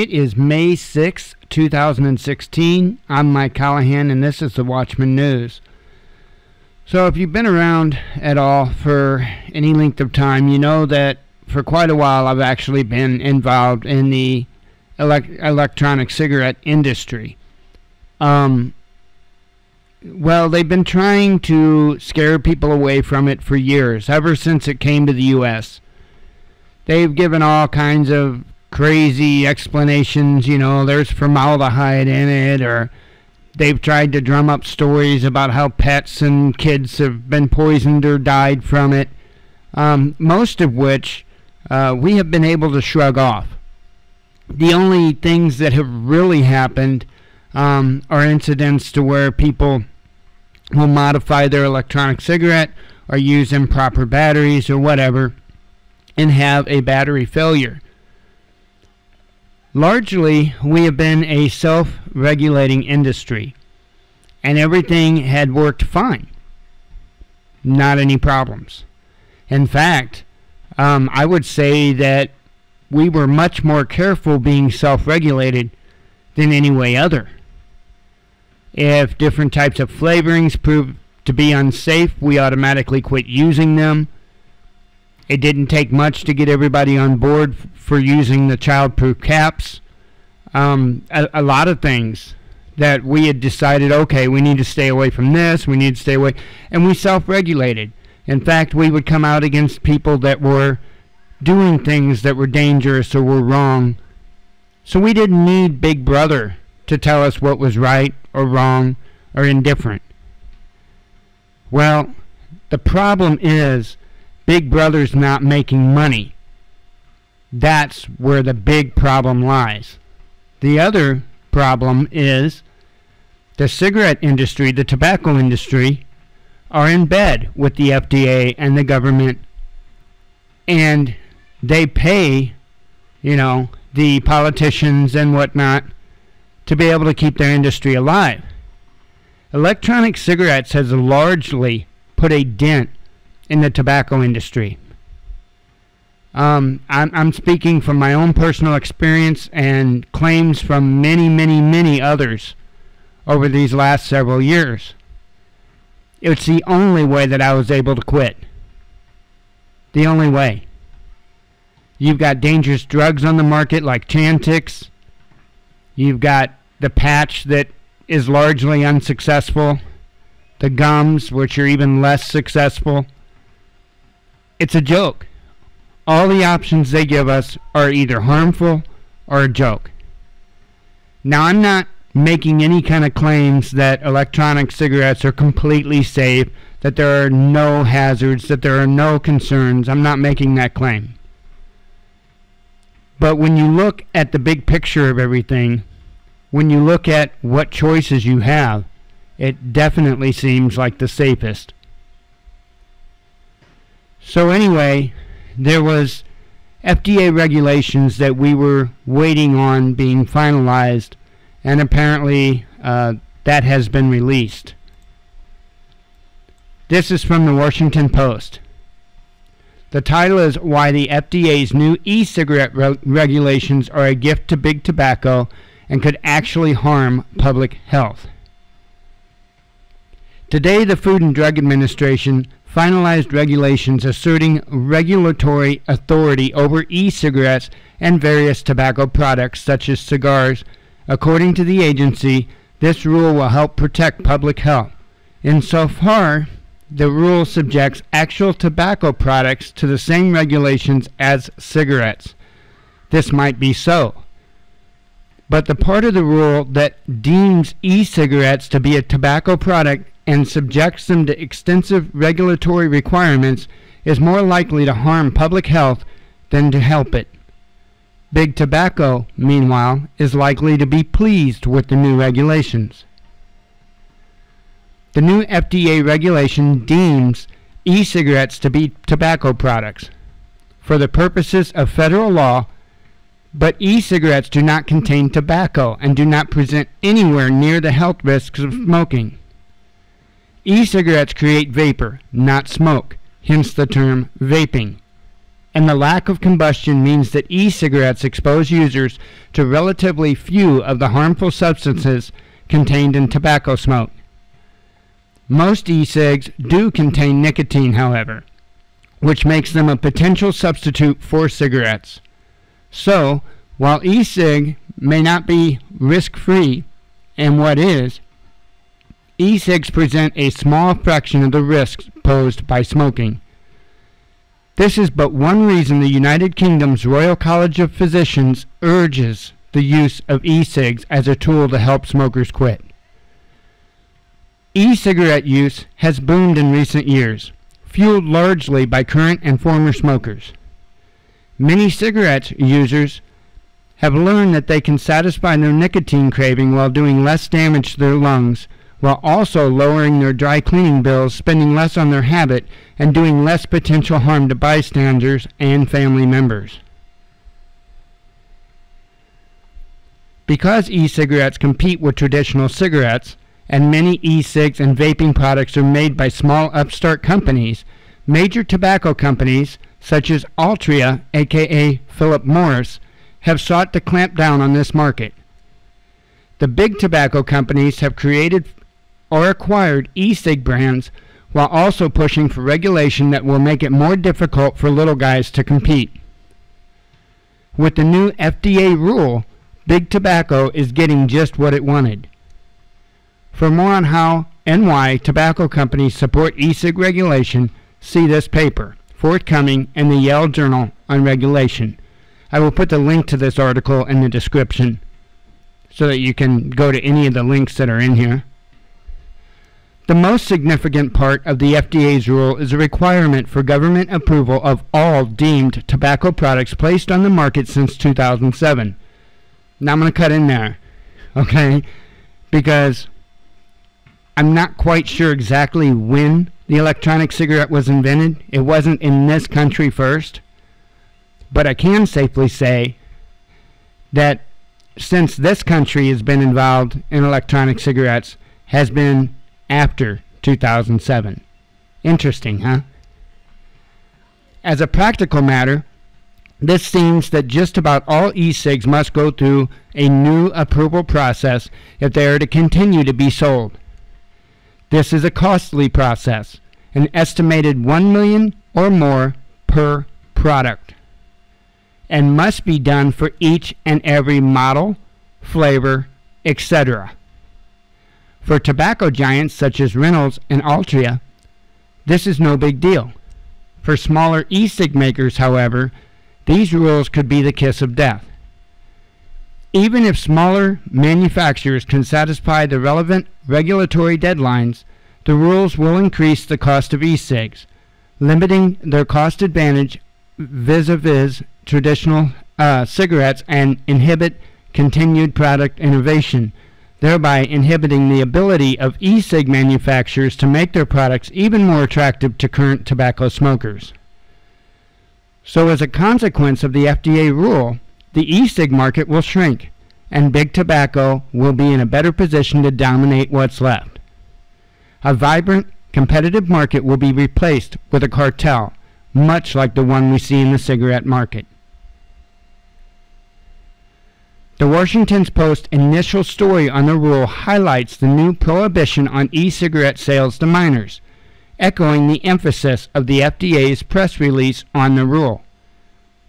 It is May 6, 2016. I'm Mike Callahan, and this is the Watchman News. So if you've been around at all for any length of time, you know that for quite a while I've actually been involved in the electronic cigarette industry. Well, they've been trying to scare people away from it for years, ever since it came to the U.S. They've given all kinds of crazy explanations, there's formaldehyde in it, or they've tried to drum up stories about how pets and kids have been poisoned or died from it, most of which we have been able to shrug off. The only things that have really happened are incidents to where people will modify their electronic cigarette or use improper batteries or whatever and have a battery failure. Largely, we have been a self-regulating industry, and everything had worked fine. Not any problems. In fact, I would say that we were much more careful being self-regulated than any way other. If different types of flavorings proved to be unsafe, we automatically quit using them. It didn't take much to get everybody on board for using the child-proof caps. A lot of things that we had decided, okay, we need to stay away from this, we need to stay away, and we self-regulated. In fact, we would come out against people that were doing things that were dangerous or were wrong. So we didn't need Big Brother to tell us what was right or wrong or indifferent. Well, the problem is Big Brother's not making money. That's where the big problem lies. The other problem is the cigarette industry, the tobacco industry, are in bed with the FDA and the government, and they pay, the politicians and whatnot to be able to keep their industry alive. Electronic cigarettes has largely put a dent in the tobacco industry. I'm speaking from my own personal experience and claims from many, many, many others over these last several years. It's the only way that I was able to quit. The only way. You've got dangerous drugs on the market like Chantix. You've got the patch that is largely unsuccessful. The gums, which are even less successful. It's a joke. All the options they give us are either harmful or a joke. Now, I'm not making any kind of claims that electronic cigarettes are completely safe, that there are no hazards, that there are no concerns. I'm not making that claim. But when you look at the big picture of everything, when you look at what choices you have, it definitely seems like the safest. So anyway, there was FDA regulations that we were waiting on being finalized, and apparently that has been released. This is from the Washington Post. The title is Why the FDA's New E-Cigarette Regulations Are a Gift to Big Tobacco and Could Actually Harm Public Health. Today, the Food and Drug Administration finalized regulations asserting regulatory authority over e-cigarettes and various tobacco products such as cigars. According to the agency, this rule will help protect public health. Insofar, the rule subjects actual tobacco products to the same regulations as cigarettes. This might be so. But the part of the rule that deems e-cigarettes to be a tobacco product and subjects them to extensive regulatory requirements is more likely to harm public health than to help it. Big Tobacco, meanwhile, is likely to be pleased with the new regulations. The new FDA regulation deems e-cigarettes to be tobacco products for the purposes of federal law, but e-cigarettes do not contain tobacco and do not present anywhere near the health risks of smoking. E-cigarettes create vapor, not smoke, hence the term vaping. and the lack of combustion means that e-cigarettes expose users to relatively few of the harmful substances contained in tobacco smoke. Most e-cigs do contain nicotine, however, which makes them a potential substitute for cigarettes. So, while e-cig may not be risk-free, and what is, e-cigs present a small fraction of the risks posed by smoking. This is but one reason the United Kingdom's Royal College of Physicians urges the use of e-cigs as a tool to help smokers quit. E-cigarette use has boomed in recent years, fueled largely by current and former smokers. Many cigarette users have learned that they can satisfy their nicotine craving while doing less damage to their lungs, while also lowering their dry cleaning bills, spending less on their habit, and doing less potential harm to bystanders and family members. Because e-cigarettes compete with traditional cigarettes, and many e-cigs and vaping products are made by small upstart companies, major tobacco companies such as Altria, aka Philip Morris, have sought to clamp down on this market. The big tobacco companies have created or acquired e-cig brands while also pushing for regulation that will make it more difficult for little guys to compete. With the new FDA rule, big tobacco is getting just what it wanted. For more on how and why tobacco companies support e-cig regulation, see this paper, forthcoming in the Yale Journal on Regulation. I will put the link to this article in the description so that you can go to any of the links that are in here. The most significant part of the FDA's rule is a requirement for government approval of all deemed tobacco products placed on the market since 2007. Now I'm going to cut in there, okay, because I'm not quite sure exactly when the electronic cigarette was invented. It wasn't in this country first. But I can safely say that since this country has been involved in electronic cigarettes has been after 2007. Interesting, huh? As a practical matter, this seems that just about all e-cigs must go through a new approval process if they are to continue to be sold. This is a costly process, an estimated $1 million or more per product, and must be done for each and every model, flavor, etc. For tobacco giants such as Reynolds and Altria, this is no big deal. For smaller e-cig makers, however, these rules could be the kiss of death. Even if smaller manufacturers can satisfy the relevant regulatory deadlines, the rules will increase the cost of e-cigs, limiting their cost advantage vis-a-vis traditional cigarettes and inhibit continued product innovation, thereby inhibiting the ability of e-cig manufacturers to make their products even more attractive to current tobacco smokers. So as a consequence of the FDA rule, the e-cig market will shrink, and big tobacco will be in a better position to dominate what's left. A vibrant, competitive market will be replaced with a cartel, much like the one we see in the cigarette market. The Washington Post's initial story on the rule highlights the new prohibition on e-cigarette sales to minors, echoing the emphasis of the FDA's press release on the rule.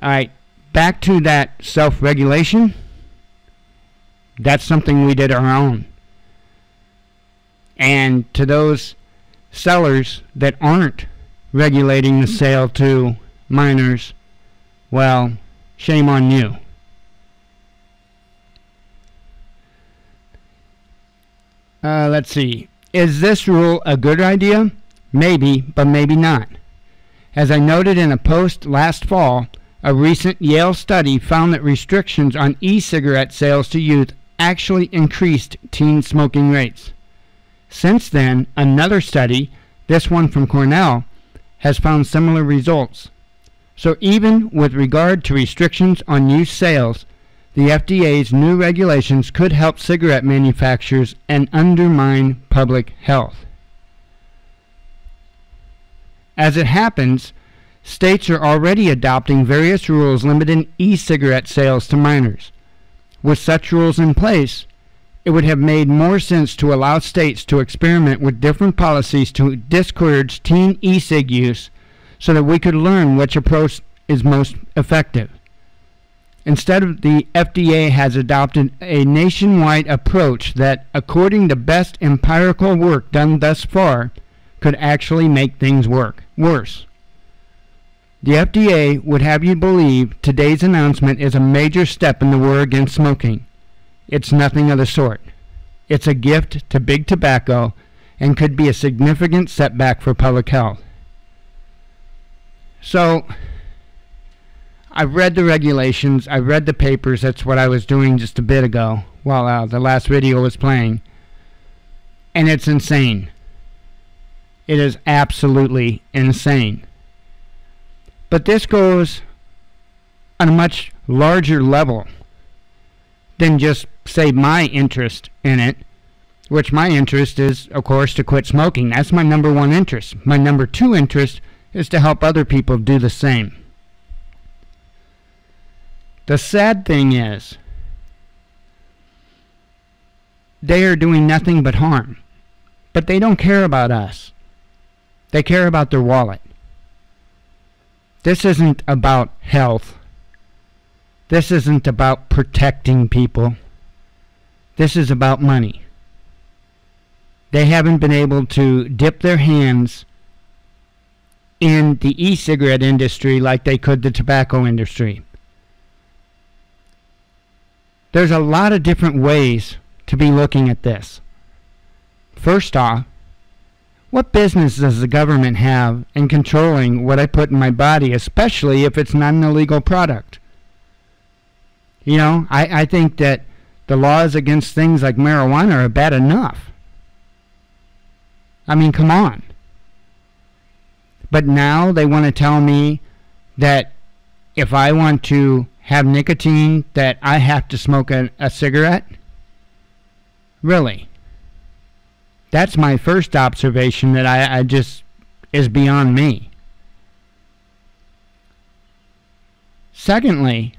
All right, back to that self-regulation. That's something we did our own. And to those sellers that aren't regulating the sale to minors, well, shame on you. Let's see. Is this rule a good idea? Maybe, but maybe not. As I noted in a post last fall, a recent Yale study found that restrictions on e-cigarette sales to youth actually increased teen smoking rates. Since then, another study, this one from Cornell, has found similar results. So even with regard to restrictions on youth sales, the FDA's new regulations could help cigarette manufacturers and undermine public health. As it happens, States are already adopting various rules limiting e-cigarette sales to minors. With such rules in place, it would have made more sense to allow states to experiment with different policies to discourage teen e-cig use so that we could learn which approach is most effective. Instead, the FDA has adopted a nationwide approach that, according to best empirical work done thus far, could actually make things worse. The FDA would have you believe today's announcement is a major step in the war against smoking. It's nothing of the sort. It's a gift to big tobacco and could be a significant setback for public health. So, I've read the regulations, I've read the papers. That's what I was doing just a bit ago while the last video was playing. And it's insane. It is absolutely insane. But this goes on a much larger level than just, say, my interest in it, which my interest is, of course, to quit smoking. That's my number one interest. My number two interest is to help other people do the same. The sad thing is, they are doing nothing but harm. But they don't care about us. They care about their wallet. This isn't about health. This isn't about protecting people. This is about money. They haven't been able to dip their hands in the e-cigarette industry like they could the tobacco industry. There's a lot of different ways to be looking at this. First off, what business does the government have in controlling what I put in my body, especially if it's not an illegal product? You know, I think that the laws against things like marijuana are bad enough. I mean, come on. But now they want to tell me that if I want to have nicotine, that I have to smoke a cigarette? Really? That's my first observation that I just is beyond me. Secondly,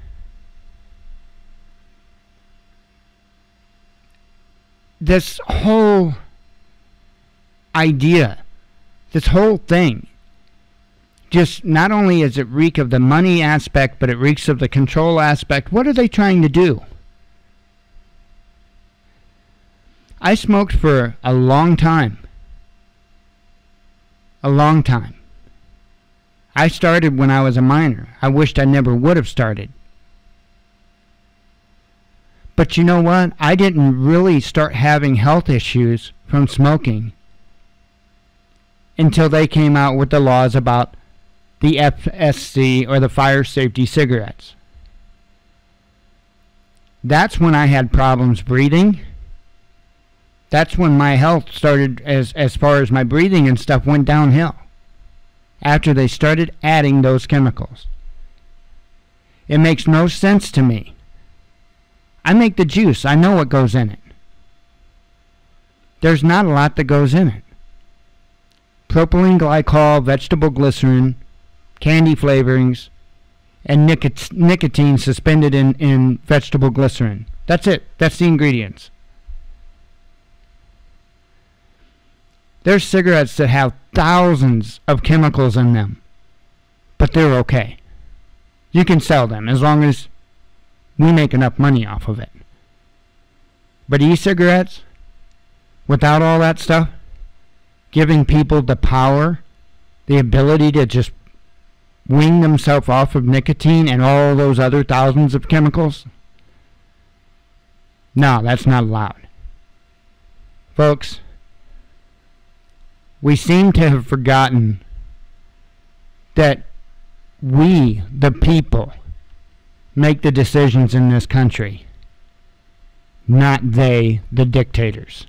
this whole idea, this whole thing, just not only does it reek of the money aspect, but it reeks of the control aspect. What are they trying to do? I smoked for a long time. A long time. I started when I was a minor. I wished I never would have started. But you know what? I didn't really start having health issues from smoking until they came out with the laws about the FSC, or the fire safety cigarettes. That's when I had problems breathing. That's when my health started, as far as my breathing and stuff, went downhill. After they started adding those chemicals. It makes no sense to me. I make the juice. I know what goes in it. There's not a lot that goes in it. Propylene glycol, vegetable glycerin, candy flavorings, and nicotine suspended in vegetable glycerin. That's it. That's the ingredients. There's cigarettes that have thousands of chemicals in them, but they're okay. You can sell them as long as we make enough money off of it. But e-cigarettes, without all that stuff, giving people the power, the ability to just wean themselves off of nicotine and all those other thousands of chemicals, no, that's not allowed. Folks, we seem to have forgotten that we, the people, make the decisions in this country, not they, the dictators.